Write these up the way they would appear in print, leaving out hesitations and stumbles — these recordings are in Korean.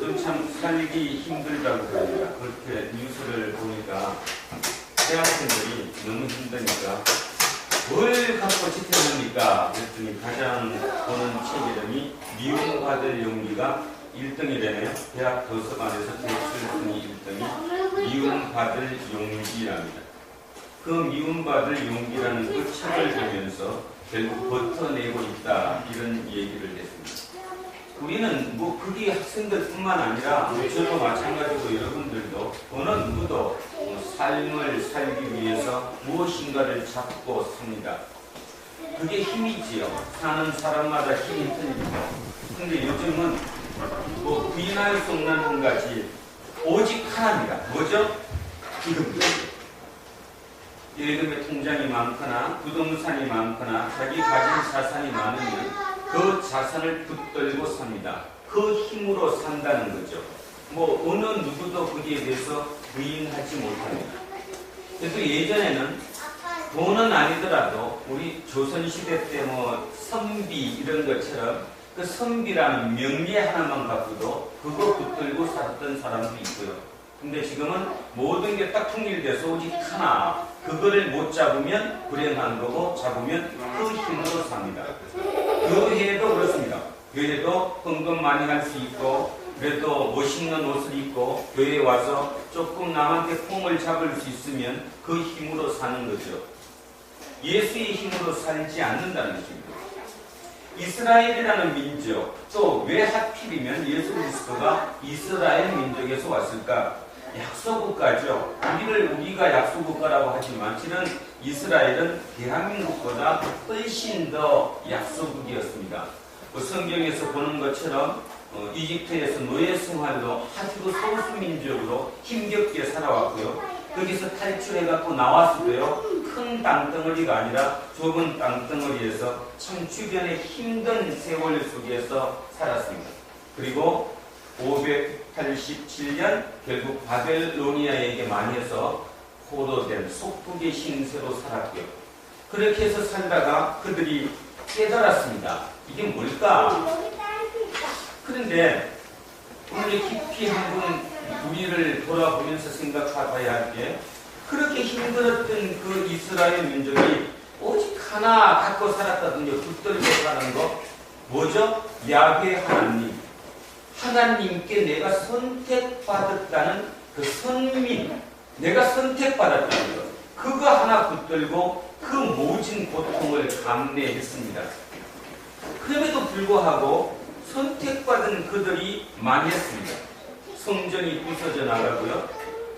요즘 참 살기 힘들다고 그럽니다. 그렇게 뉴스를 보니까 대학생들이 너무 힘드니까 뭘 갖고 지탱합니까? 그랬더니 가장 보는 책 이름이 미움받을 용기가 1등이라네요. 대학 도서관에서 대출 순위 1등이 미움받을 용기랍니다. 그 미움받을 용기라는 그 책을 보면서 결국 버텨내고 있다, 이런 얘기를 했습니다. 우리는 뭐 그게 학생들뿐만 아니라 저도 마찬가지고 여러분들도 어느 누구도 삶을 살기 위해서 무엇인가를 잡고 삽니다. 그게 힘이지요. 사는 사람마다 힘이 틀리죠. 근데 요즘은 뭐 부인할 수 없는 한 가지 오직 하나입니다. 뭐죠? 기금이죠. 예금의 통장이 많거나 부동산이 많거나 자기 가진 자산이 많으면 그 자산을 붙들고 삽니다. 그 힘으로 산다는 거죠. 뭐 어느 누구도 거기에 대해서 부인하지 못합니다. 그래서 예전에는 돈은 아니더라도 우리 조선시대 때 뭐 선비 이런 것처럼 그 선비라는 명예 하나만 갖고도 그거 붙들고 살았던 사람도 있고요. 근데 지금은 모든 게 딱 통일돼서 오직 하나, 그거를 못 잡으면 불행한 거고 잡으면 그 힘으로 삽니다. 교회도 그렇습니다. 교회도 헌금 많이 할 수 있고 그래도 멋있는 옷을 입고 교회에 와서 조금 남한테 폼을 잡을 수 있으면 그 힘으로 사는 거죠. 예수의 힘으로 살지 않는다는 것입니다. 이스라엘이라는 민족, 또 왜 하필이면 예수 그리스도가 이스라엘 민족에서 왔을까? 약소국가죠. 우리가 약소국가라고 하지만 실은 이스라엘은 대한민국보다 훨씬 더 약소국이었습니다. 성경에서 보는 것처럼 이집트에서 노예 생활로 아주 소수민족으로 힘겹게 살아왔고요. 거기서 탈출해갖고 나왔어도요, 큰 땅덩어리가 아니라 좁은 땅덩어리에서 참 주변에 힘든 세월 속에서 살았습니다. 그리고 587년 결국 바벨로니아에게 망해서 포로된 속국의 신세로 살았고요. 그렇게 해서 살다가 그들이 깨달았습니다. 이게 뭘까? 그런데 오늘 깊이 한번 우리를 돌아보면서 생각해봐야 할 게, 그렇게 힘들었던 그 이스라엘 민족이 오직 하나 갖고 살았거든요. 붙들고 사는 거. 뭐죠? 야훼 하나님. 하나님께 내가 선택받았다는 그 선민, 내가 선택받았다는 것, 그거 하나 붙들고 그 모진 고통을 감내했습니다. 그럼에도 불구하고 선택받은 그들이 망했습니다. 성전이 부서져 나가고요.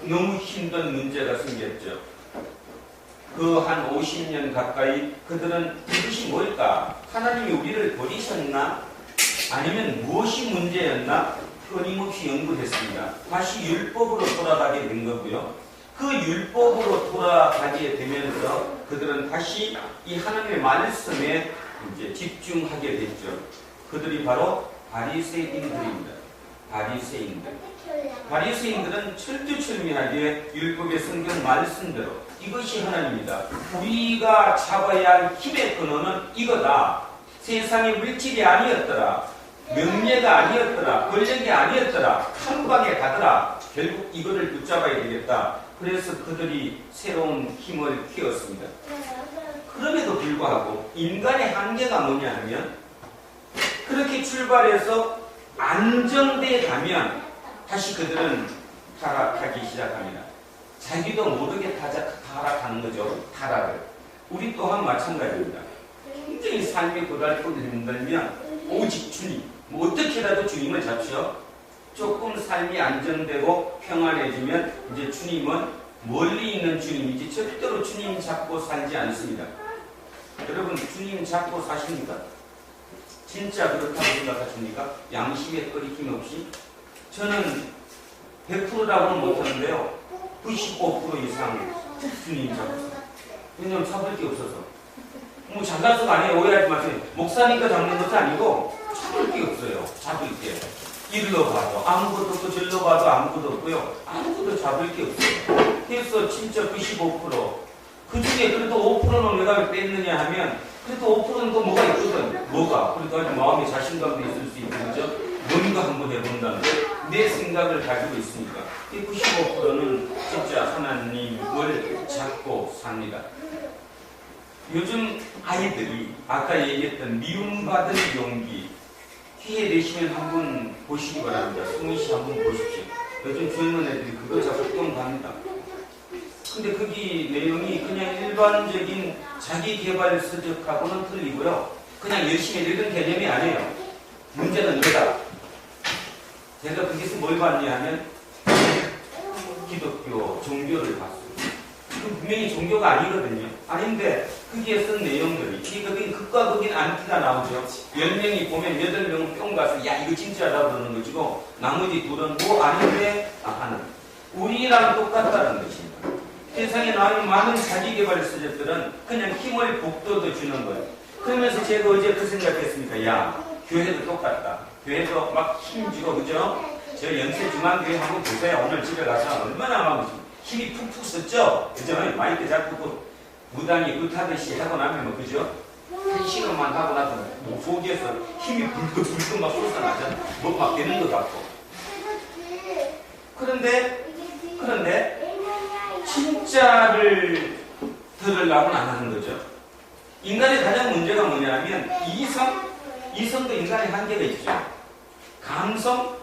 너무 힘든 문제가 생겼죠. 그 한 50년 가까이 그들은 이것이 뭘까? 하나님이 우리를 버리셨나? 아니면 무엇이 문제였나? 끊임없이 연구했습니다. 다시 율법으로 돌아가게 된 거고요. 그 율법으로 돌아가게 되면서 그들은 다시 이 하나님의 말씀에 이제 집중하게 됐죠. 그들이 바로 바리새인들입니다. 바리새인들은 철두철미하게 율법의 성경 말씀대로 이것이 하나님이다. 우리가 잡아야 할 힘의 근원은 이거다. 세상의 물질이 아니었더라. 명예가 아니었더라. 권력이 아니었더라. 한 방에 가더라. 결국 이거를 붙잡아야 되겠다. 그래서 그들이 새로운 힘을 키웠습니다. 그럼에도 불구하고 인간의 한계가 뭐냐 하면, 그렇게 출발해서 안정돼 가면 다시 그들은 타락하기 시작합니다. 자기도 모르게 타락하는 거죠. 타락을. 우리 또한 마찬가지입니다. 굉장히 삶이 고달프고 힘들면 오직 주님, 뭐 어떻게라도 주님을 잡죠. 조금 삶이 안정되고 평안해지면 이제 주님은 멀리 있는 주님이지 절대로 주님 잡고 살지 않습니다. 여러분, 주님 잡고 사십니까? 진짜 그렇다고 생각하십니까? 양심에 꺼리낌 없이? 저는 100%라고는 못하는데요, 95% 이상 주님 잡았어요. 왜냐면 잡을 게 없어서. 뭐 장난성 아니에요. 오해하지 마세요. 목사니까 잡는 것도 아니고 잡을 게 없어요. 잡을 게. 이리로 봐도 아무것도 없고 저리로 봐도 아무것도 없고요. 아무것도 잡을 게 없어요. 그래서 진짜 95%. 그 중에 그래도 5%는 내가 뺐느냐 하면 그래도 5%는 또 뭐가 있거든. 뭐가? 그래도 아주 마음에 자신감도 있을 수 있고, 그죠? 뭔가 한번 해본다는 거. 내 생각을 가지고 있으니까 95%는 진짜 하나님을 잡고 삽니다. 요즘 아이들이 아까 얘기했던 미움받은 용기 기회 되시면 한번 보시기 바랍니다. 승희 씨 한번 보십시오. 요즘 젊은 애들이 그거 자꾸 똥갑니다. 근데 거기 내용이 그냥 일반적인 자기개발 서적하고는 틀리고요. 그냥 열심히 읽은 개념이 아니에요. 문제는 이거다. 제가 거기서 뭘 봤냐 하면 기독교 종교를 봤어요. 분명히 종교가 아니거든요. 아닌데 거기에 쓴 내용들이 거긴 극과 극인 안티가 나오죠. 10명이 보면 8명은 뿅 가서 야 이거 진짜라고 그러는 것이고 나머지 둘은 뭐 아닌데 하는 우리랑 똑같다는 것입니다. 세상에 나오는 많은 자기개발 서적들은 그냥 힘을 북돋워 주는 거예요. 그러면서 제가 어제 그 생각했습니까? 야 교회도 똑같다. 교회도 막 힘주고 그죠? 저 연세중앙교회 한번 보세요. 오늘 집에 가서 얼마나 막 힘이 푹푹 썼죠? 그죠? 마이크 잡고 무당이 긋하듯이 하고 나면 뭐 그죠? 한 시간만 하고 나서 뭐 속에서 힘이 불끈불끈 막 솟아나잖아. 뭐 막 되는 것 같고. 그런데 진짜를 들으려고는 안 하는 거죠. 인간의 가장 문제가 뭐냐면 이성도 인간의 한계가 있죠. 감성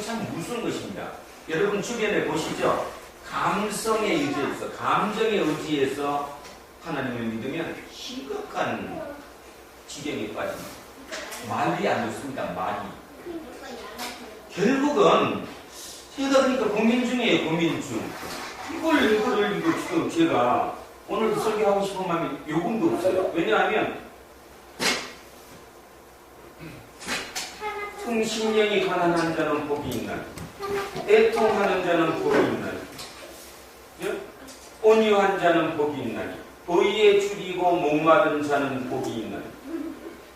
참 무서운 것입니다. 여러분 주변에 보시죠. 감성에 의지해서 감정에 의지해서 하나님을 믿으면 심각한 지경에 빠집니다. 말이 안 좋습니다. 말이. 결국은 제가 그러니까 고민 중이에요. 고민 중. 이걸 지금 제가 오늘도 설교하고 싶은 마음이 요금도 없어요. 왜냐하면 성신령이 가난한 자는 복이 있나니 애통하는 자는 복이 있나니 온유한 자는 복이 있나니 의에 줄이고 목마른 자는 복이 있나니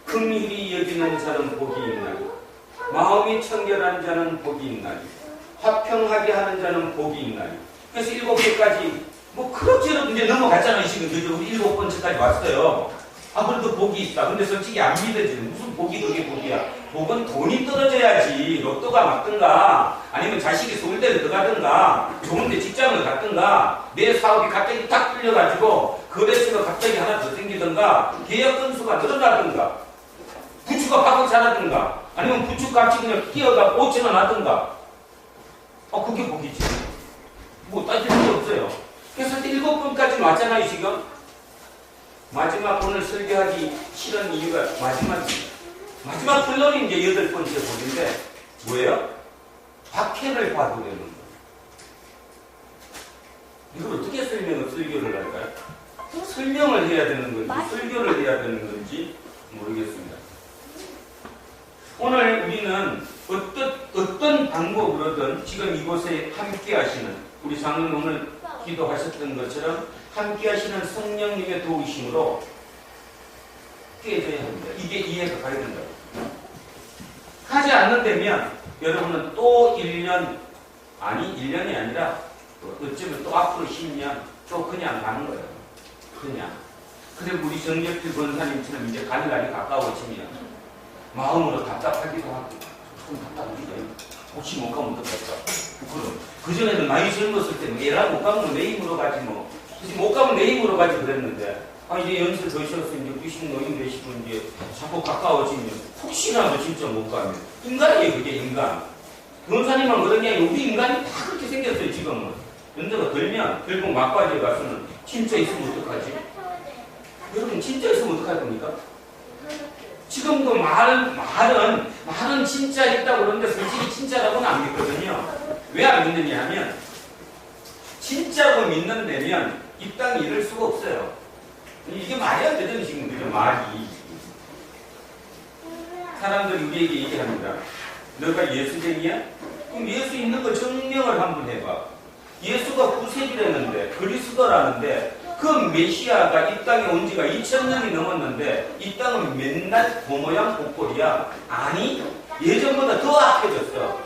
긍휼히 여기는 자는 복이 있나니 마음이 청결한 자는 복이 있나니 화평하게 하는 자는 복이 있나니. 그래서 7개까지 뭐 그럭저럭 이제 넘어갔잖아요. 지금 그죠? 7번째까지 왔어요. 아 그래도 복이 있다. 근데 솔직히 안 믿어지는 무슨 복이 그게 복이야. 복은 돈이 떨어져야지. 로또가 맞든가 아니면 자식이 서울대를 들어가든가 좋은데 직장을 갔든가 내 사업이 갑자기 딱 풀려가지고 거래소가 갑자기 하나 더 생기든가 계약 건수가 늘어나든가 부추가 팍팍 자라든가 아니면 부추값이 그냥 뛰어가 5천원 하든가 그게 복이지. 뭐 따질 게 없어요. 그래서 7번까지 왔잖아요. 지금 마지막 오늘 설교하기 싫은 이유가 마지막 플런이 이제 8번째 복인데 뭐예요? 박해를 받으려는 거예요. 이걸 어떻게 설교를 할까요? 설명을 해야 되는 건지 설교를 해야 되는 건지 모르겠습니다. 오늘 우리는 어떤 방법으로든 지금 이곳에 함께 하시는 우리 장로님 오늘 기도하셨던 것처럼 함께 하시는 성령님의 도우심으로 깨져야 합니다. 이게 이해가 가야 된다고. 하지 않는다면 여러분은 또 1년이 아니라 어쩌면 또 앞으로 10년 또 그냥 가는 거예요. 그냥. 그리고 우리 정력필 권사님처럼 이제 가는 날이 가까워지면 마음으로 답답하기도 하고 좀 답답하기도 혹시 못 가면 어떡할까? 그럼 그전에는 나이 젊었을 때는 얘라 못 가면 내 힘으로 가지 뭐. 못 가면 내 힘으로 가지 그랬는데 이제 연세 드셔서 이제 90 노인 되시고 이제 자꾸 가까워지면 혹시라도 진짜 못 가면 인간이에요. 그게 인간. 권사님은 그런 게 아니고 우리 인간이 다 그렇게 생겼어요. 지금은. 연세가 들면 결국 막바지에 가서는 진짜 있으면 어떡하지? 여러분 진짜 있으면 어떡할 겁니까? 지금도 말은 진짜 있다고 그러는데 솔직히 진짜라고는 안 믿거든요. 왜 안 믿느냐 하면 진짜로 믿는다면 이 땅에 이럴 수가 없어요. 이게 말이 안 되잖아요. 지금 그죠? 말이. 사람들이 우리에게 얘기합니다. 너가 예수쟁이야? 그럼 예수 있는 거 증명을 한번 해봐. 예수가 구세주라는데 그리스도라는데 그 메시아가 이 땅에 온 지가 2000년이 넘었는데 이 땅은 맨날 고모양 복골이야. 아니 예전보다 더 악해졌어.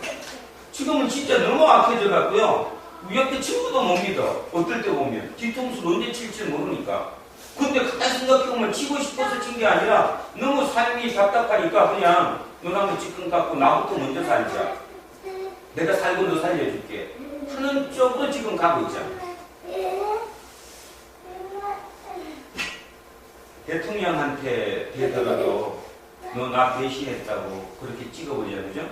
지금은 진짜 너무 악해져 갖고요. 옆에 친구도 못 믿어. 어떨 때 보면 뒤통수 언제 칠지 모르니까. 근데 가만히 생각해보면 치고 싶어서 친 게 아니라 너무 삶이 답답하니까 그냥 너나무 찌끈 갖고 나부터 먼저 살자. 내가 살고도 살려줄게 하는 쪽으로 지금 가고 있잖아. 대통령한테 되더라도 너 나 배신했다고 그렇게 찍어버리자, 그죠?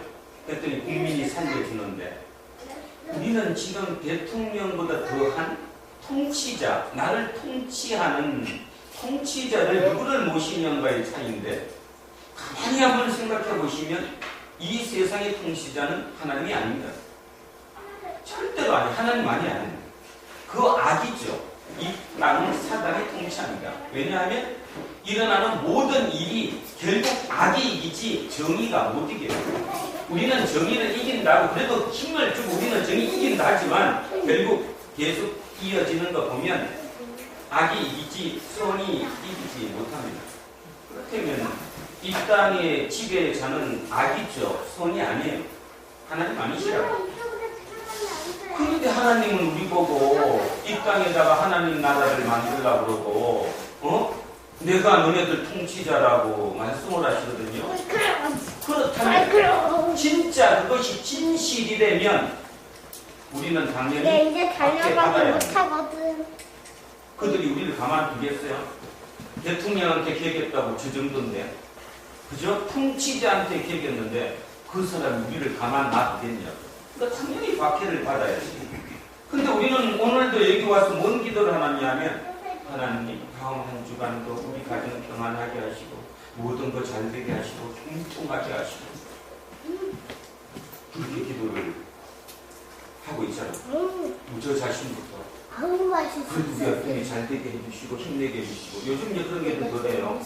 그랬더니 국민이 살려주는데 우리는 지금 대통령보다 더한 통치자, 나를 통치하는 통치자를 누구를 모시냐가의 차이인데 가만히 한번 생각해 보시면 이 세상의 통치자는 하나님이 아닙니다. 절대로 아니, 하나님만이 아닙니다. 그 악이죠. 이 땅은 사단의 통치합니다. 왜냐하면 일어나는 모든 일이 결국 악이 이기지 정의가 못 이겨요. 우리는 정의를 이긴다고 그래도 힘을 주고 우리는 정의 이긴다 하지만 결국 계속 이어지는 거 보면 악이 이기지 선이 이기지 못합니다. 그렇다면 이 땅의 지배자는 악이죠. 선이 아니에요. 하나님 아니시라고. 그런데 하나님은 우리 보고 이 땅에다가 하나님 나라를 만들려고 그러고 내가 너네들 통치자라고 말씀을 하시거든요. 그렇다면 진짜 그것이 진실이 되면 우리는 당연히 이제 달려가지 못하거든. 그들이 우리를 가만두겠어요? 대통령한테 계겠다고 저 정도인데 그죠? 통치자한테 계겠는데 그 사람이 우리를 가만 놔두겠냐고. 그러니까 당연히 박해를 받아야지. 근데 우리는 오늘도 여기 와서 뭔 기도를 하느냐면 하나님 다음 한 주간도 우리 가정 평안하게 하시고 모든 거 잘 되게 하시고 통통하게 하시고 그렇게 기도를 하고 있잖아. 저 자신부터 그래도 우리 아픔이 잘 되게 해주시고 힘내게 해주시고 요즘 그런 게 좀 그래요.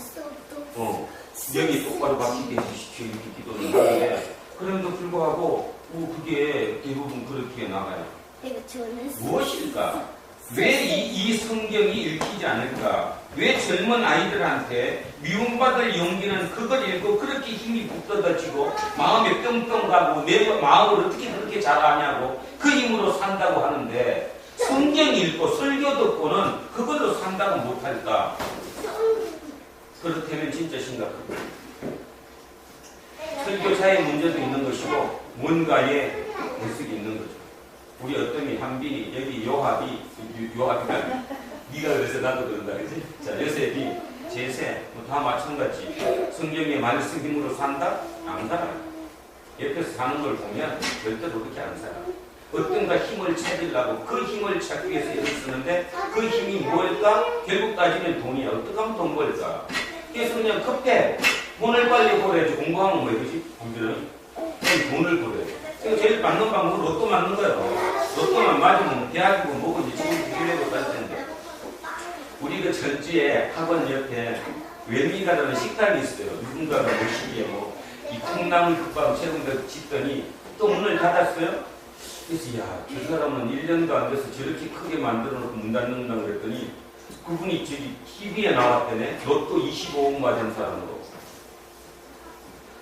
명이 똑바로 박히게 해주시고 이렇게 기도를 하는데 그럼에도 불구하고 그게 대부분 그렇게 나가요. 무엇일까? 왜 이 성경이 읽히지 않을까? 왜 젊은 아이들한테 미움받을 용기는 그걸 읽고 그렇게 힘이 북돋아지고 마음에 뿅뿅 가고 내 마음을 어떻게 그렇게 잘하냐고 그 힘으로 산다고 하는데 성경 읽고 설교 듣고는 그걸로 산다고 못할까? 그렇다면 진짜 심각합니다. 설교자의 문제도 있는 것이고 뭔가의 해석이 있는 거죠. 우리 어떤 한빈이 여기 요압이가 네가 그래서 나도 그런다 그지? 자 요셉이 제세 다 마찬가지. 성경의 말씀 힘으로 산다? 안 살아. 옆에서 사는 걸 보면 절대로 그렇게 안 살아. 어떤가 힘을 찾으려고 그 힘을 찾기 위해서 애를 쓰는데 그 힘이 뭘까? 결국 따지면 돈이야. 어떻게 하면 돈 벌까? 그래서 그냥 급해. 돈을 빨리 벌어야지. 공부하면 뭐야 그지? 공부는 돈을 벌어야지. 제일 맞는 방법은 로또 맞는 거예요. 로또만 맞으면 대학이고 뭐고 이제 지금 비교해도 갈 텐데. 우리 그 전주에 학원 옆에 웰미가라는 식당이 있어요. 누군가가 모시기에 이 콩나물 국밥 최근에 짓더니 또 문을 닫았어요. 그래서 저 사람은 1년도 안 돼서 저렇게 크게 만들어 놓고 문 닫는다고 그랬더니 그분이 저기 TV에 나왔대네. 로또 25억 맞은 사람으로.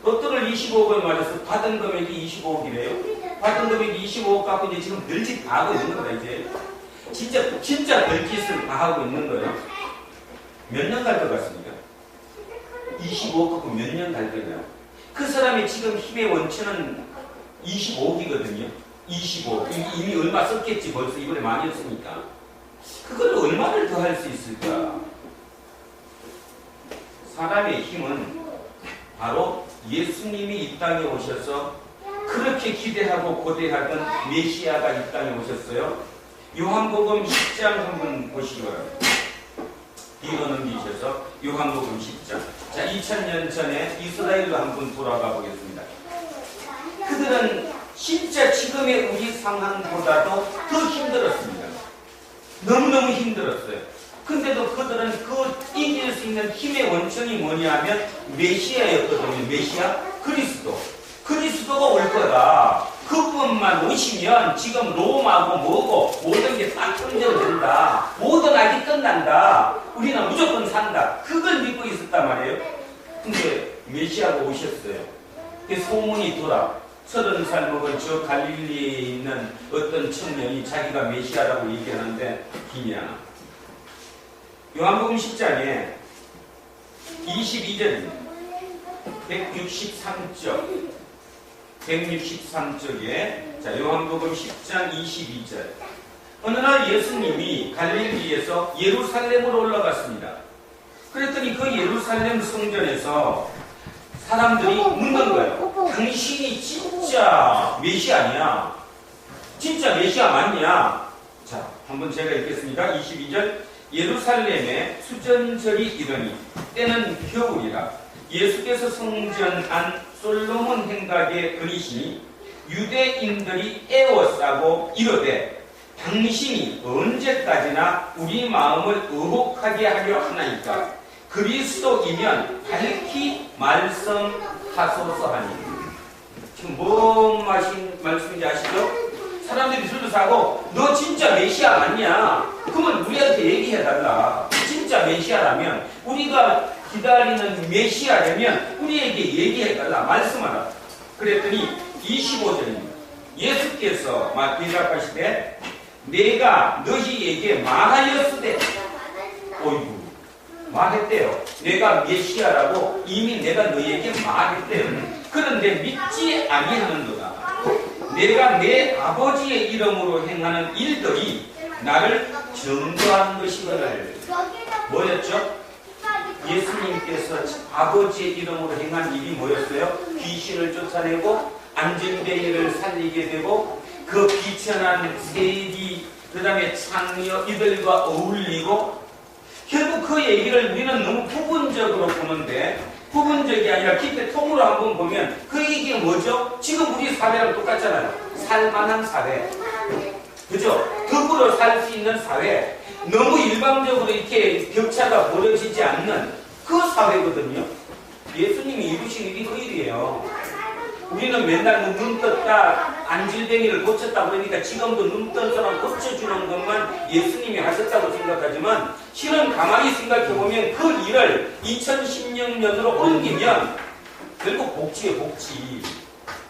로또를 25억을 맞아서 받은 금액이 25억이래요. 받은 금액이 25억 갖고 이제 지금 별짓 다 하고 있는 거다, 이제. 진짜 별짓을 다 하고 있는 거예요. 몇 년 갈 것 같습니까? 25억 갖고 몇 년 갈 거예요. 그 사람이 지금 힘의 원천은 25억이거든요. 25억. 이미 얼마 썼겠지, 벌써 이번에 많이 썼으니까. 그걸 얼마를 더 할 수 있을까? 사람의 힘은 바로 예수님이 이 땅에 오셔서 그렇게 기대하고 고대하던 메시아가 이 땅에 오셨어요. 요한복음 10장 한번 보시기 바랍니다. 뒤로 넘기셔서 요한복음 10장. 자, 2000년 전에 이스라엘로 한번 돌아가 보겠습니다. 그들은 진짜 지금의 우리 상황보다도 더 힘들었습니다. 너무너무 힘들었어요. 근데도 그들은 그 이길 수 있는 힘의 원천이 뭐냐면 메시아였거든요. 메시아? 그리스도가 올 거다. 그분만 오시면 지금 로마고 뭐고 모든 게 딱 통제된다. 모든 악이 끝난다. 우리는 무조건 산다. 그걸 믿고 있었단 말이에요. 근데 메시아가 오셨어요. 그 소문이 돌아. 30살 먹은 저 갈릴리에 있는 어떤 청년이 자기가 메시아라고 얘기하는데 힘이 안 나. 요한복음 10장에 22절입니다. 163쪽. 163쪽에 자 요한복음 10장 22절 어느 날 예수님이 갈릴리에서 예루살렘으로 올라갔습니다. 그랬더니 그 예루살렘 성전에서 사람들이 묻는 거예요. 당신이 진짜 메시아냐? 진짜 메시아 맞냐? 자, 한번 제가 읽겠습니다. 22절 예루살렘에 수전절이 이르니 때는 겨울이라 예수께서 성전 안 솔로몬 행각에 그리시니 유대인들이 애워싸고 이르되 당신이 언제까지나 우리 마음을 의혹하게 하려 하나이까 그리스도이면 밝히 말씀하소서 하니. 지금 뭔 말씀인지 아시죠? 사람들이 줄을 서고 너 진짜 메시아 맞냐? 그러면 우리한테 얘기해달라. 진짜 메시아라면 우리가 기다리는 메시아라면 우리에게 얘기해달라. 말씀하라. 그랬더니 25절입니다. 예수께서 대답하시되 내가 너희에게 말하였으되 어이구 말했대요. 내가 메시아라고 이미 내가 너희에게 말했대요. 그런데 믿지 아니하는도다. 내가 내 아버지의 이름으로 행하는 일들이 나를 증거한 것이거늘. 뭐였죠? 예수님께서 아버지의 이름으로 행한 일이 뭐였어요? 귀신을 쫓아내고 안진뱅이를 살리게 되고 그 비천한 세리 그 다음에 창녀 이들과 어울리고 결국 그 얘기를 우리는 너무 부분적으로 보는데 부분적이 아니라 깊이 통으로 한번 보면 그 얘기가 뭐죠? 지금 우리 사회랑 똑같잖아요. 살만한 사회. 그죠? 덕으로 살 수 있는 사회. 너무 일방적으로 이렇게 격차가 벌어지지 않는 그 사회거든요. 예수님이 이루신 일이 그 일이에요. 우리는 맨날 눈 떴다, 안질뱅이를 고쳤다 그러니까 지금도 눈 뜬 사람 고쳐주는 것만 예수님이 하셨다고 생각하지만 실은 가만히 생각해보면 그 일을 2016년으로 옮기면 결국 복지예요, 복지.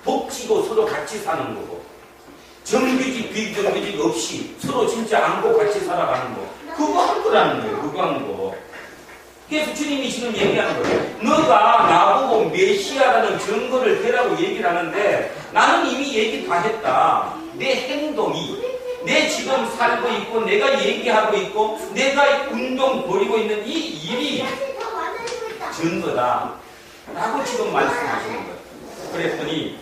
복지고 서로 같이 사는 거고 정규직, 비정규직 없이 서로 진짜 안고 같이 살아가는 거. 그거 한 거라는 거예요, 그거 한 거. 그래서 주님이 지금 얘기하는 거예요. 너가 나보고 메시아라는 증거를 대라고 얘기를 하는데 나는 이미 얘기 다 했다. 내 행동이 내 지금 살고 있고 내가 얘기하고 있고 내가 운동 벌이고 있는 이 일이 증거다 라고 지금 말씀하시는 거예요. 그랬더니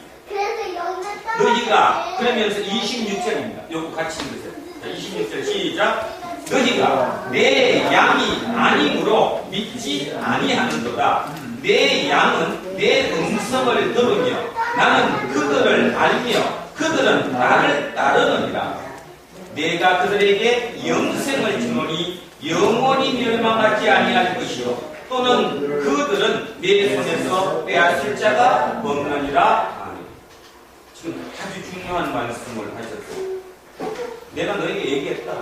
너희가 그러면서 26절입니다. 요거 같이 읽으세요. 26절 시작. 너희가 내 양이 아니므로 믿지 아니하는도다. 내 양은 내 음성을 들으며 나는 그들을 알며 그들은 나를 따르느니라. 내가 그들에게 영생을 주노니 영원히 멸망하지 아니할 것이요 또는 그들은 내 손에서 빼앗을 자가 없느니라. 지금 아주 중요한 말씀을 하셨어요. 내가 너에게 얘기했다.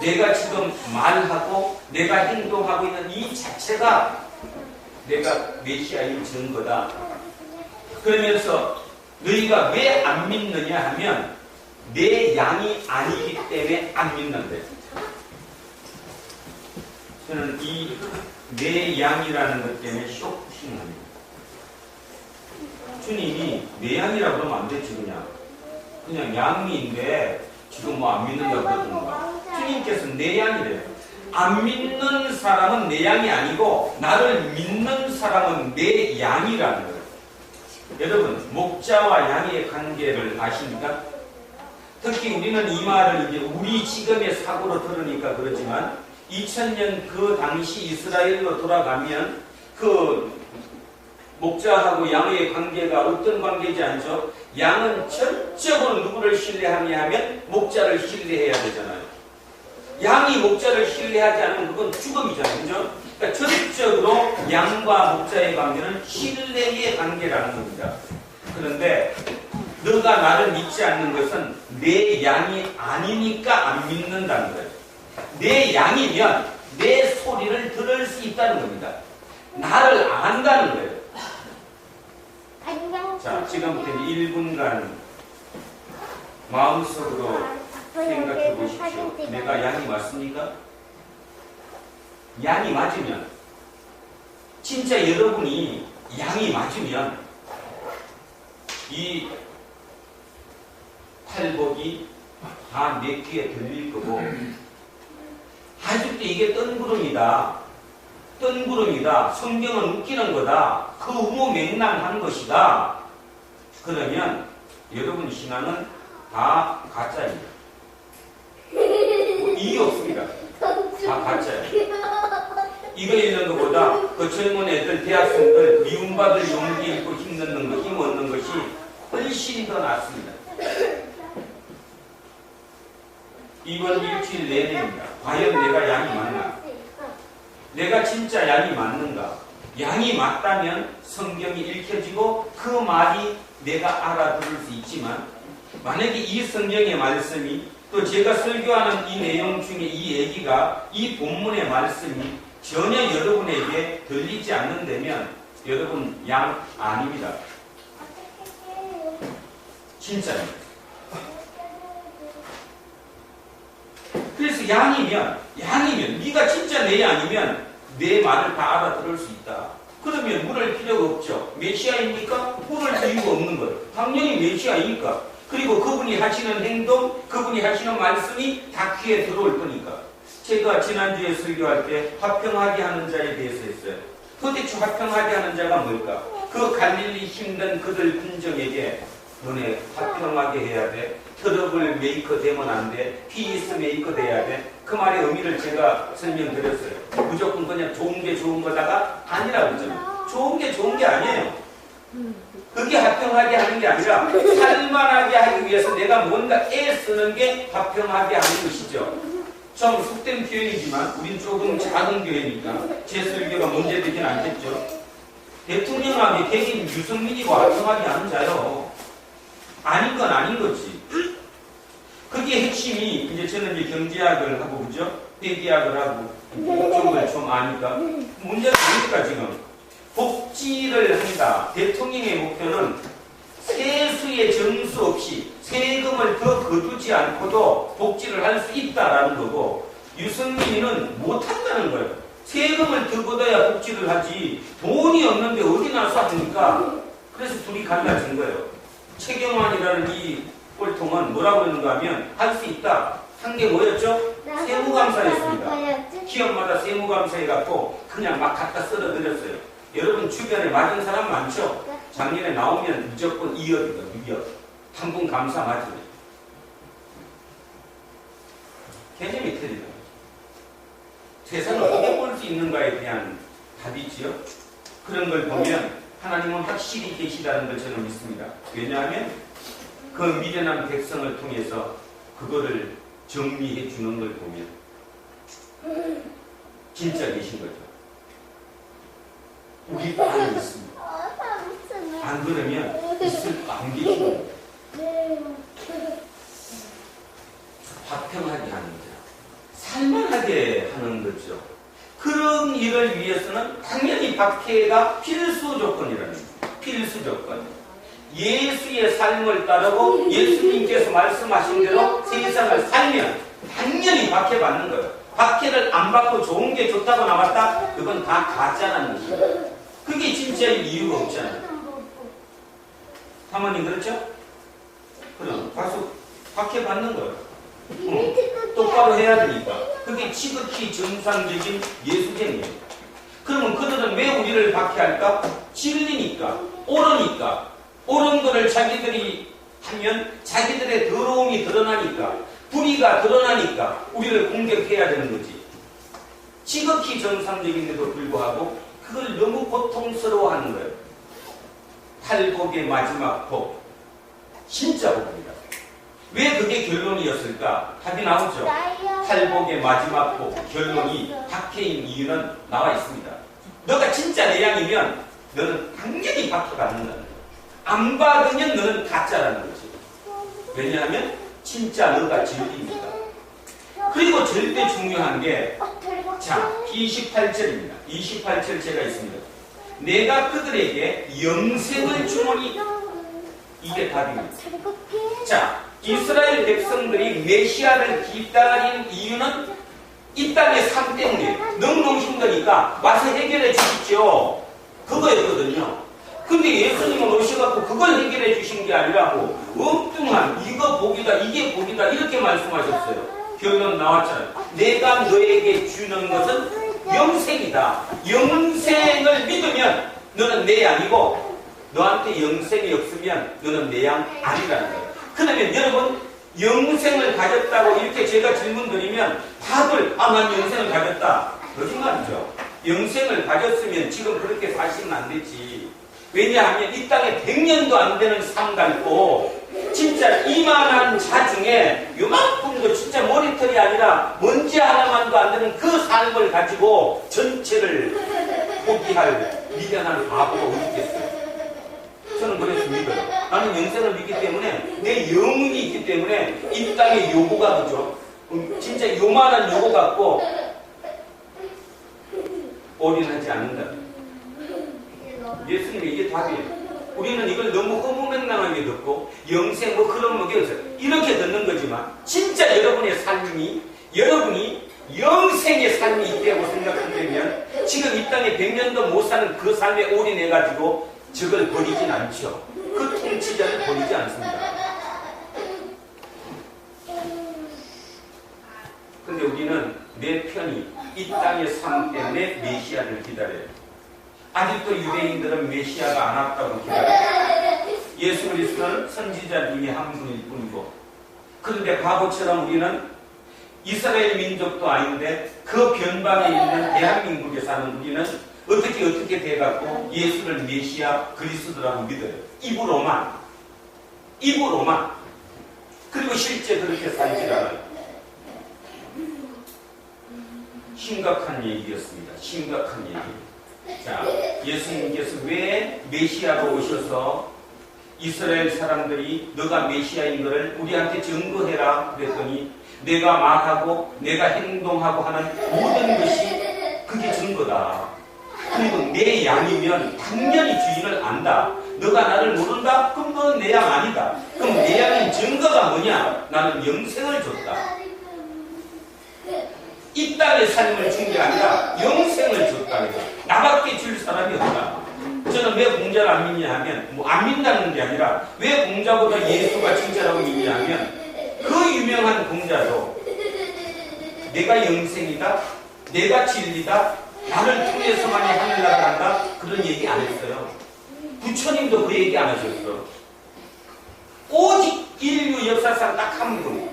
내가 지금 말하고 내가 행동하고 있는 이 자체가 내가 메시아인 증거다. 그러면서 너희가 왜 안 믿느냐 하면 내 양이 아니기 때문에 안 믿는데. 저는 이 내 양이라는 것 때문에 쇼킹합니다. 주님이 내 양이라고 그러면 안 되지 그냥 양미인데 지금 뭐 안 믿는다고 그러던가. 주님께서 내 양이래요. 안 믿는 사람은 내 양이 아니고 나를 믿는 사람은 내 양이라는 거예요. 여러분 목자와 양의 관계를 아십니까? 특히 우리는 이 말을 이제 우리 지금의 사고로 들으니까 그렇지만 2000년 그 당시 이스라엘로 돌아가면 그 목자하고 양의 관계가 어떤 관계지 않죠? 양은 전적으로 누구를 신뢰하냐 하면 목자를 신뢰해야 되잖아요. 양이 목자를 신뢰하지 않으면 그건 죽음이잖아요. 그죠? 그러니까 전적으로 양과 목자의 관계는 신뢰의 관계라는 겁니다. 그런데 너가 나를 믿지 않는 것은 내 양이 아니니까 안 믿는다는 거예요. 내 양이면 내 소리를 들을 수 있다는 겁니다. 나를 안다는 거예요. 자, 지금부터 1분간 마음속으로 생각해 보십시오. 내가 양이 맞습니까? 양이 맞으면, 진짜 여러분이 양이 맞으면 이 탈복이 다 내 귀에 들릴 거고, 아직도 이게 뜬구름이다. 뜬구름이다. 성경은 웃기는 거다. 그 우무맹랑한 것이다. 그러면 여러분 신앙은 다 가짜입니다. 뭐 이유 없습니다. 다 가짜예요. 이거 있는 것보다 그 젊은 애들, 대학생들 미움받을 용기 있고 힘 얻는 것이 훨씬 더 낫습니다. 이번 일주일 내내입니다. 과연 내가 양이 맞나? 내가 진짜 양이 맞는가? 양이 맞다면 성경이 읽혀지고 그 말이 내가 알아들을 수 있지만, 만약에 이 성경의 말씀이 또 제가 설교하는 이 내용 중에 이 얘기가 이 본문의 말씀이 전혀 여러분에게 들리지 않는다면 여러분 양 아닙니다. 진짜입니다. 그래서 양이면 네가 진짜 내 양이면 내 말을 다 알아들을 수 있다. 그러면 물을 필요가 없죠. 메시아입니까? 물을 이유가 없는 거예요. 당연히 메시아이니까. 그리고 그분이 하시는 행동, 그분이 하시는 말씀이 다 귀에 들어올 거니까. 제가 지난주에 설교할 때 화평하게 하는 자에 대해서 했어요. 도대체 화평하게 하는 자가 뭘까? 그 갈릴리 힘든 그들 군정에게 너네 화평하게 해야 돼. 트러블 메이커 되면 안 돼. 피스 메이커 돼야 돼. 그 말의 의미를 제가 설명드렸어요. 무조건 그냥 좋은 게 좋은 거다가 아니라고 했잖아요. 좋은 게 좋은 게 아니에요. 그게 화평하게 하는 게 아니라 살만하게 하기 위해서 내가 뭔가 애쓰는 게 화평하게 하는 것이죠. 좀 속된 표현이지만 우린 조금 작은 교회니까 제 설교가 문제되진 않겠죠. 대통령하고 개인 유승민이고 화평하게 하는 자요. 아닌 건 아닌 거지. 그게 핵심이, 이제 저는 이제 경제학을 하고, 그죠? 회계학을 하고, 이쪽을 좀 아니까. 문제가 뭡니까, 지금? 복지를 한다. 대통령의 목표는 세수의 점수 없이 세금을 더 거두지 않고도 복지를 할 수 있다라는 거고, 유승민이는 못한다는 거예요. 세금을 더 걷어야 복지를 하지, 돈이 없는데 어디 나서 합니까? 그래서 둘이 갈라진 거예요. 최경환이라는 이 꼴통은 뭐라고 했는가 하면 할 수 있다. 한 게 뭐였죠? 세무감사였습니다. 기업마다 세무감사해갖고 그냥 막 갖다 쓸어드렸어요. 여러분 주변에 맞은 사람 많죠? 작년에 나오면 무조건 2억이거든요. 2억. 한 분 감사 맞으면. 개념이 틀리다. 세상을 어떻게 볼 수 있는가에 대한 답이지요. 그런 걸 보면 하나님은 확실히 계시다는 걸 저는 믿습니다. 왜냐하면 그 미련한 백성을 통해서 그거를 정리해 주는 걸 보면 진짜 계신 거죠. 우리 안에 있습니다. 안 그러면 있을 거 안 계시고 화평하게 하는 거죠. 살만하게 하는 거죠. 그런 일을 위해서는 당연히 박해가 필수 조건이라는 거예요. 필수 조건. 예수의 삶을 따르고 예수님께서 말씀하신 대로 세상을 살면 당연히 박해받는 거예요. 박해를 안 받고 좋은 게 좋다고 나왔다? 그건 다 가짜라는 것이에요. 그게 진짜 이유가 없잖아요. 사모님 그렇죠? 그럼 가서 박해받는 거예요. 똑바로 해야 되니까. 그게 지극히 정상적인 예수쟁이에요. 그러면 그들은 왜 우리를 박해할까? 진리니까, 옳으니까. 옳은 것을 자기들이 하면 자기들의 더러움이 드러나니까, 불의가 드러나니까 우리를 공격해야 되는 거지. 지극히 정상적인데도 불구하고 그걸 너무 고통스러워하는 거예요. 탈복의 마지막 복. 진짜 복입니다. 왜 그게 결론이었을까? 답이 나오죠. 탈복의 마지막 복, 결론이 박해인 이유는 나와 있습니다. 너가 진짜 내 양이면 너는 당연히 박해받는다는 거야. 안 받으면 너는 가짜라는 거지. 왜냐하면 진짜 너가 진리입니다. 그리고 절대 중요한 게, 자, 28절입니다. 28절 제가 있습니다. 내가 그들에게 영생을 주노니, 이게 답입니다. 자, 이스라엘 백성들이 메시아를 기다린 이유는 이 땅의 삶 때문에 너무너무 힘드니까 와서 해결해 주십시오. 그거였거든요. 근데 예수님은 오셔갖고 그걸 해결해 주신 게 아니라고 엉뚱한 이거 복이다 이게 복이다 이렇게 말씀하셨어요. 결론 나왔잖아요. 내가 너에게 주는 것은 영생이다. 영생을 믿으면 너는 내 양이고 너한테 영생이 없으면 너는 내 양 아니라는 거예요. 그러면 여러분 영생을 가졌다고 이렇게 제가 질문 드리면 다들 난 영생을 가졌다. 거짓말이죠. 영생을 가졌으면 지금 그렇게 사시면 안 되지. 왜냐하면 이 땅에 100년도 안 되는 삶 갖고 진짜 이만한 자 중에 요만큼도 진짜 머리털이 아니라 먼지 하나만도 안 되는 그 삶을 가지고 전체를 포기할 미련한 바보가 어디 있겠어요. 저는 그래서 믿어요. 나는 영생을 믿기 때문에 내 영혼이 있기 때문에 이 땅의 요구가 그죠. 진짜 요만한 요구 갖고 올인하지 않는다. 예수님이 이게 답이에요. 우리는 이걸 너무 허무맹랑하게 듣고 영생 뭐 그런 뭐게 없어요. 이렇게 듣는 거지만 진짜 여러분의 삶이 여러분이 영생의 삶이 있다고 생각한다면 지금 이 땅에 100년도 못 사는 그 삶에 올인해가지고 저걸 버리진 않죠. 그 통치자를 버리지 않습니다. 근데 우리는 내 편이 이 땅의 삶 때문에 메시아를 기다려요. 아직도 유대인들은 메시아가 안 왔다고 기다려요. 예수 그리스도는 선지자 중에 한 분일 뿐이고, 그런데 바보처럼 우리는 이스라엘 민족도 아닌데 그 변방에 있는 대한민국에 사는 우리는 어떻게 돼갖고 예수를 메시아 그리스도라고 믿어요. 입으로만. 그리고 실제 그렇게 살지 않아요. 심각한 얘기였습니다. 심각한 얘기. 자, 예수님께서 왜 메시아가 오셔서 이스라엘 사람들이 너가 메시아인 것을 우리한테 증거해라 그랬더니 내가 말하고 내가 행동하고 하는 모든 것이 그게 증거다. 그리고 내 양이면 당연히 주인을 안다. 너가 나를 모른다? 그럼 너는 내 양 아니다. 그럼 내 양인 증거가 뭐냐? 나는 영생을 줬다. 이 땅의 삶을 준 게 아니라 영생을 줬다는 거야. 나밖에 줄 사람이 없다. 저는 왜 공자를 안 믿냐 하면 안 믿는다는 게 아니라 왜 공자보다 예수가 진짜라고 믿냐 하면 그 유명한 공자도 내가 영생이다, 내가 진리다, 나를 통해서만이 하늘나라 간다 그런 얘기 안 했어요. 부처님도 그 얘기 안 하셨어. 오직 인류 역사상 딱 한 분,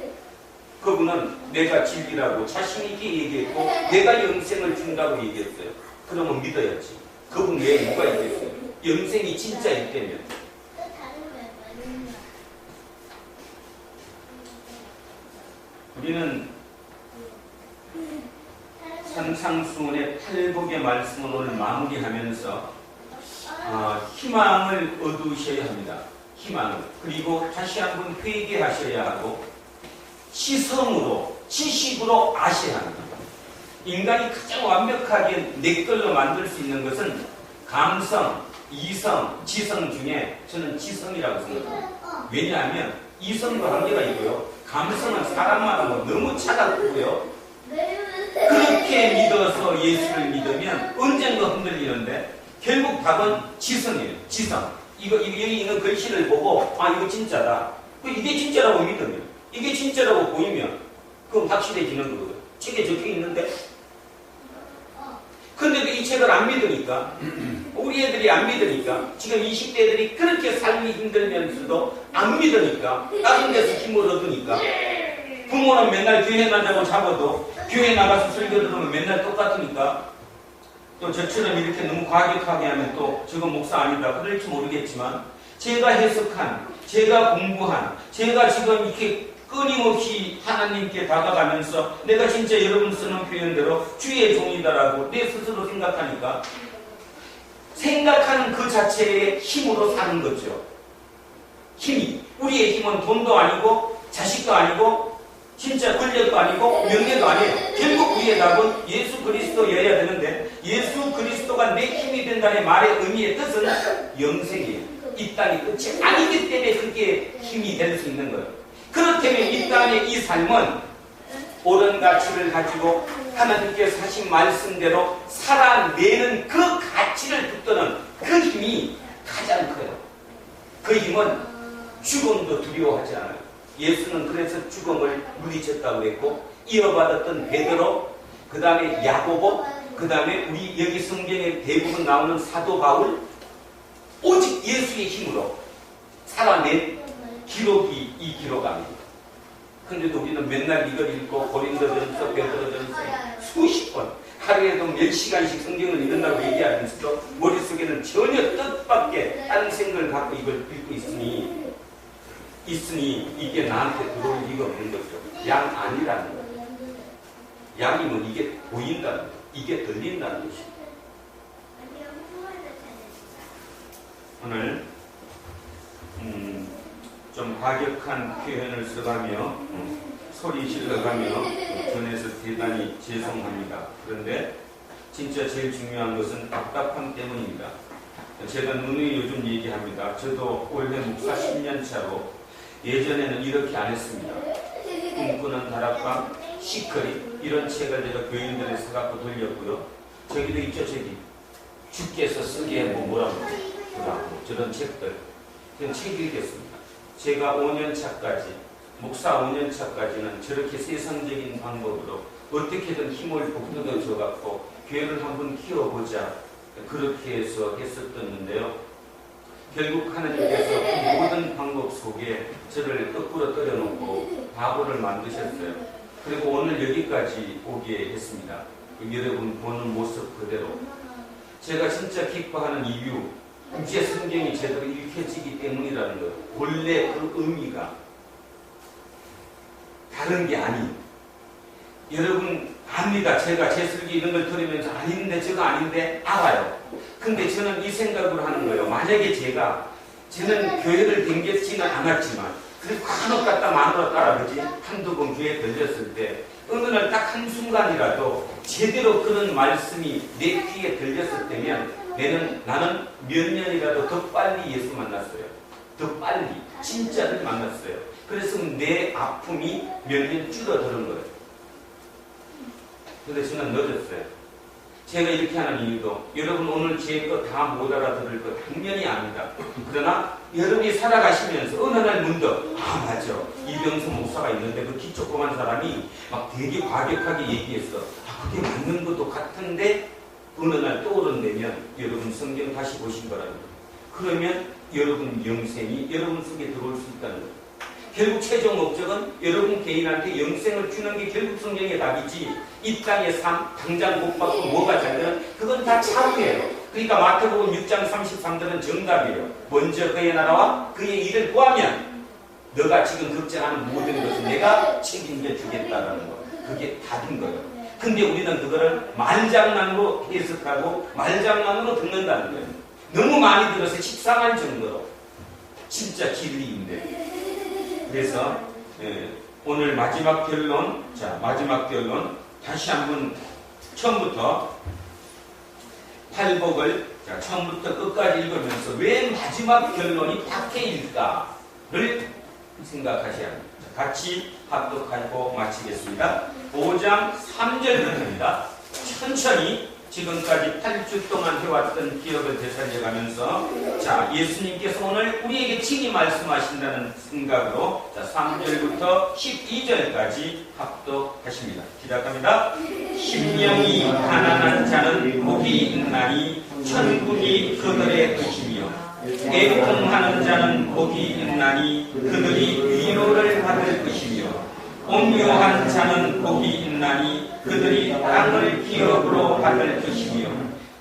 그분은 내가 진리라고 자신 있게 얘기했고 내가 영생을 준다고 얘기했어요. 그러면 믿어야지. 그분 외에 누가 있겠어요? 영생이 진짜 있다면. 우리는 산상수훈의 8복의 말씀을 오늘 마무리하면서 희망을 얻으셔야 합니다. 희망을. 그리고 다시 한번 회개하셔야 하고 지성으로, 지식으로 아셔야 합니다. 인간이 가장 완벽하게 내 걸로 만들 수 있는 것은 감성, 이성, 지성 중에 저는 지성이라고 생각합니다. 왜냐하면 이성도 한계가 있고요. 감성은 사람마다 너무 차갑고요. 그렇게 믿어서 예수를 믿으면 언젠가 흔들리는데 결국 답은 지성이에요. 지성. 이거 여기 있는 글씨를 보고 이거 진짜다. 이게 진짜라고 믿으면, 이게 진짜라고 보이면 그럼 확실해지는 거거든요. 책에 적혀 있는데. 근데도 이 책을 안 믿으니까, 우리 애들이 안 믿으니까, 지금 20대들이 그렇게 삶이 힘들면서도 안 믿으니까, 다른 데서 힘을 얻으니까, 부모는 맨날 교회 나자고 잡아도 교회 나가서 설교 들으면 맨날 똑같으니까, 또 저처럼 이렇게 너무 과격하게 하면 또 저건 목사 아니다 그럴지 모르겠지만, 제가 해석한, 제가 공부한, 제가 지금 이렇게 끊임없이 하나님께 다가가면서 내가 진짜 여러분 쓰는 표현대로 주의 종이다라고 내 스스로 생각하니까 생각하는 그 자체의 힘으로 사는 거죠. 힘이. 우리의 힘은 돈도 아니고 자식도 아니고 진짜 권력도 아니고 명예도 아니에요. 결국 우리의 답은 예수 그리스도여야 되는데 예수 그리스도가 내 힘이 된다는 말의 의미의 뜻은 영생이에요. 이 땅의 끝이 아니기 때문에 그게 힘이 될 수 있는 거예요. 그렇다면 이 땅의 이 삶은 옳은 가치를 가지고 하나님께서 하신 말씀대로 살아내는 그 가치를 붙드는 그 힘이 가장 커요. 그 힘은 죽음도 두려워하지 않아요. 예수는 그래서 죽음을 물리쳤다고 했고, 이어받았던 베드로, 그 다음에 야고보, 그 다음에 우리 여기 성경에 대부분 나오는 사도 바울, 오직 예수의 힘으로 살아낸 기록이 이 기록 아닙니다. 근데도 우리는 맨날 이걸 읽고 고린도전서, 베드로전서 수십 번, 하루에도 몇 시간씩 성경을 읽는다고 얘기하면서도 머릿속에는 전혀 뜻밖의 다른 생각을 갖고 이걸 읽고 있으니 이게 나한테 들어올 리가 없는 거죠. 양 아니라는 거예요. 양이면 이게 보인다는 거예요. 이게 들린다는 것입니다. 오늘 좀 과격한 표현을 써가며 소리 질러가며 전해서 대단히 죄송합니다. 그런데 진짜 제일 중요한 것은 답답함 때문입니다. 제가 누누이 요즘 얘기합니다. 저도 올해 목사 10년 차로 예전에는 이렇게 안 했습니다. 꿈꾸는 다락방, 시크릿 이런 책을 제가 교인들에 사갖고 돌렸고요. 저기도 있죠, 저기. 주께서 쓰기에 뭐라고 저런 책들. 저는 책 읽겠습니다. 제가 5년 차까지, 목사 5년 차까지는 저렇게 세상적인 방법으로 어떻게든 힘을 북돋아줘 갖고 교회를 한번 키워보자. 그렇게 해서 했었었는데요. 결국 하나님께서 그 모든 방법 속에 저를 거꾸로 떨어놓고 바보를 만드셨어요. 그리고 오늘 여기까지 오게 했습니다. 여러분 보는 모습 그대로. 제가 진짜 기뻐하는 이유, 이제 성경이 제대로 읽혀지기 때문이라는 것. 원래 그 의미가 다른 게 아니에요. 여러분 압니다. 제가 제 설교 이런 걸 들으면서 아닌데 저거 아닌데 알아요. 근데 저는 이 생각을 하는 거예요. 만약에 저는 교회를 댕겼지는 않았지만 그래도 간혹 갔다 마누라 따라 그지 한두 번 교회 들렸을 때 어느 날 딱 한순간이라도 제대로 그런 말씀이 내 귀에 들렸을 때면 나는 몇 년이라도 더 빨리 예수 만났어요. 더 빨리 진짜를 만났어요. 그래서 내 아픔이 몇 년 줄어드는 거예요. 근데 저는 늦었어요. 제가 이렇게 하는 이유도 여러분 오늘 제 거 다 못 알아들을 거 당연히 압니다. 그러나 여러분이 살아가시면서 어느 날 문득 맞아. 이병수 목사가 있는데 그 키 조그만 사람이 막 되게 과격하게 얘기했어. 그게 맞는 것도 같은데 어느 날 떠오른다면 여러분 성경 다시 보신 거랍니다. 그러면 여러분 영생이 여러분 속에 들어올 수 있다는 거예요. 결국 최종 목적은 여러분 개인한테 영생을 주는 게 결국 성경의 답이지 이 땅의 삶, 당장 못 받고 뭐가 잘되는 그건 다 차후예요. 그러니까 마태복음 6장 33절은 정답이에요. 먼저 그의 나라와 그의 일을 구하면 너가 지금 걱정하는 모든 것을 내가 책임져 주겠다라는 거. 그게 답인 거예요. 근데 우리는 그거를 말장난으로 해석하고 말장난으로 듣는다는 거예요. 너무 많이 들어서 식상할 정도로 진짜 진리인데. 그래서 오늘 마지막 결론, 마지막 결론 다시 한번 처음부터 팔복을 처음부터 끝까지 읽으면서 왜 마지막 결론이 박해일까를 생각하셔야 합니다. 같이 합독하고 마치겠습니다. 5장 3절부터입니다. 천천히 지금까지 8주 동안 해왔던 기억을 되살려가면서 예수님께서 오늘 우리에게 친히 말씀하신다는 생각으로 3절부터 12절까지 합독하십니다. 기대합니다. 심령이 가난한 자는 복이 있나니 천국이 그들의 것이며 애통하는 자는 복이 있나니 그들이 위로를 받을 것이며 온유한 자는 복이 있나니 그들이 땅을 기업으로 받을 것이며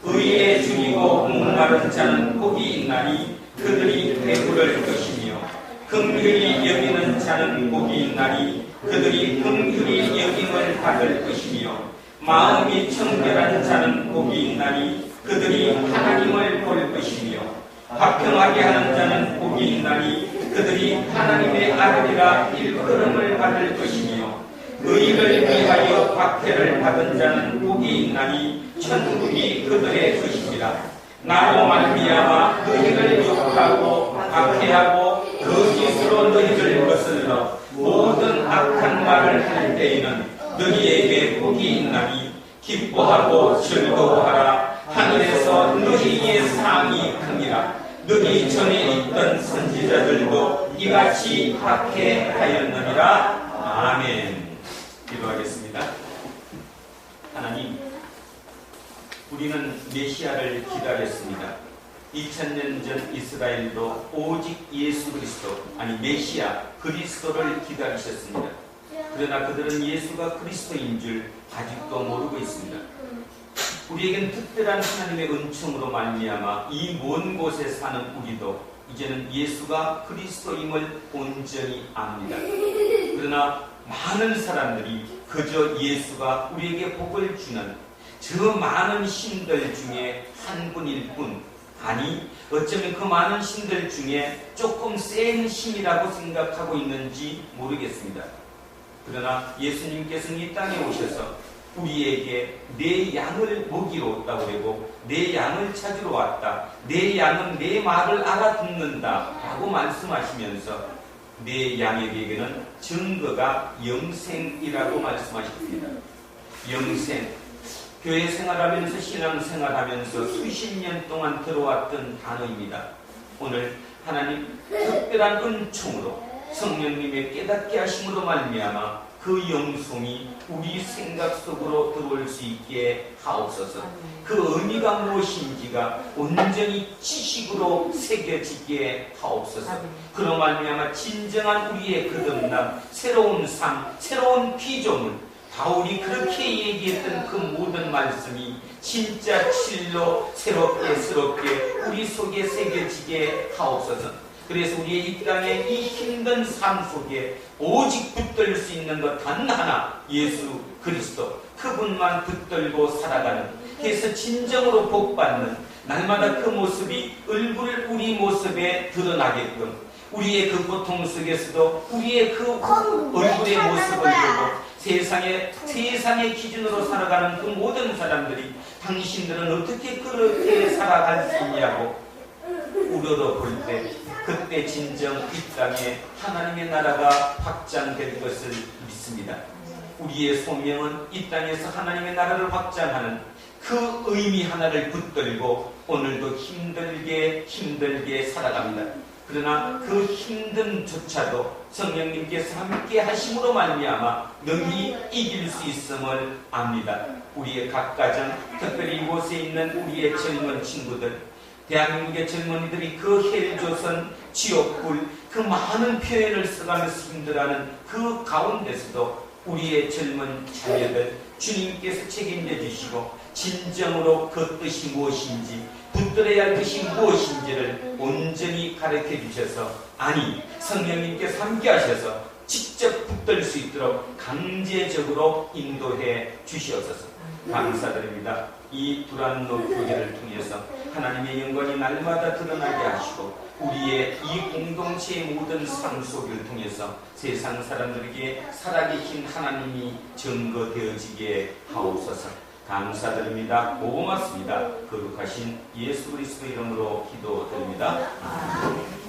의에 죽이고 목마른 자는 복이 있나니 그들이 배부를 것이며 긍휼히 여기는 자는 복이 있나니 그들이 긍휼히 여김을 받을 것이며 마음이 청결한 자는 복이 있나니 그들이 하나님을 볼 것이며 화평하게 하는 자는 복이 있나니 그들이 하나님의 아들이라 일컬음을 받을 것이며 의를 위하여 박해를 받은 자는 복이 있나니 천국이 그들의 것이니라. 나로 말미암아 너희를 욕하고 박해하고 거짓으로 너희를 거슬러 모든 악한 말을 할 때에는 너희에게 복이 있나니 기뻐하고 즐거워하라. 하늘에서 너희의 상이 크니라. 너희 전에 있던 선지자들도 이같이 박해하였느니라. 아멘. 기도하겠습니다. 하나님, 우리는 메시아를 기다렸습니다. 2000년 전 이스라엘도 오직 예수 그리스도, 아니 메시아 그리스도를 기다리셨습니다. 그러나 그들은 예수가 그리스도인 줄 아직도 모르고 있습니다. 우리에겐 특별한 하나님의 은총으로 말미암아 이 먼 곳에 사는 우리도 이제는 예수가 그리스도임을 온전히 압니다. 그러나 많은 사람들이 그저 예수가 우리에게 복을 주는 저 많은 신들 중에 한 분일 뿐, 아니 어쩌면 그 많은 신들 중에 조금 센 신이라고 생각하고 있는지 모르겠습니다. 그러나 예수님께서는 이 땅에 오셔서 우리에게 내 양을 먹이러 왔다고 그러고 내 양을 찾으러 왔다, 내 양은 내 말을 알아듣는다 라고 말씀하시면서 내 양에게는 증거가 영생이라고 말씀하셨습니다. 영생, 교회 생활하면서 신앙 생활하면서 수십 년 동안 들어왔던 단어입니다. 오늘 하나님 특별한 은총으로 성령님의 깨닫게 하심으로 말미암아 그 영성이 우리 생각 속으로 들어올 수 있게 하옵소서. 그 의미가 무엇인지가 온전히 지식으로 새겨지게 하옵소서. 그로 말미암아 진정한 우리의 거듭남, 새로운 삶, 새로운 피조물, 바울이 그렇게 얘기했던 그 모든 말씀이 진짜 진로 새롭게 우리 속에 새겨지게 하옵소서. 그래서 우리의 이 땅의 이 힘든 삶 속에 오직 붙들 수 있는 것 단 하나, 예수 그리스도, 그분만 붙들고 살아가는, 그래서 진정으로 복받는 날마다 그 모습이 얼굴 우리 모습에 드러나게끔, 우리의 그 고통 속에서도 우리의 그 얼굴의 모습을 보고 세상의 기준으로 살아가는 그 모든 사람들이 당신들은 어떻게 그렇게 살아갈 수 있냐고 우러러 볼 때, 그때 진정 이 땅에 하나님의 나라가 확장될 것을 믿습니다. 우리의 소명은 이 땅에서 하나님의 나라를 확장하는 그 의미 하나를 붙들고 오늘도 힘들게 살아갑니다. 그러나 그 힘듦조차도 성령님께서 함께 하심으로 말미암아 능히 이길 수 있음을 압니다. 우리의 각 가정, 특별히 이곳에 있는 우리의 젊은 친구들, 대한민국의 젊은이들이 그 헬조선, 지옥불, 그 많은 표현을 써가면서 힘들어하는 그 가운데서도 우리의 젊은 자녀들 주님께서 책임져 주시고 진정으로 그 뜻이 무엇인지, 붙들어야 할 것이 무엇인지를 온전히 가르쳐 주셔서, 아니 성령님께서 함께 하셔서 직접 붙들 수 있도록 강제적으로 인도해 주시옵소서. 감사드립니다. 이 두란노 교회를 통해서 하나님의 영광이 날마다 드러나게 하시고 우리의 이 공동체의 모든 삶 속을 통해서 세상 사람들에게 살아계신 하나님이 증거되어지게 하옵소서. 감사드립니다. 고맙습니다. 거룩하신 예수 그리스도 이름으로 기도드립니다. 아멘.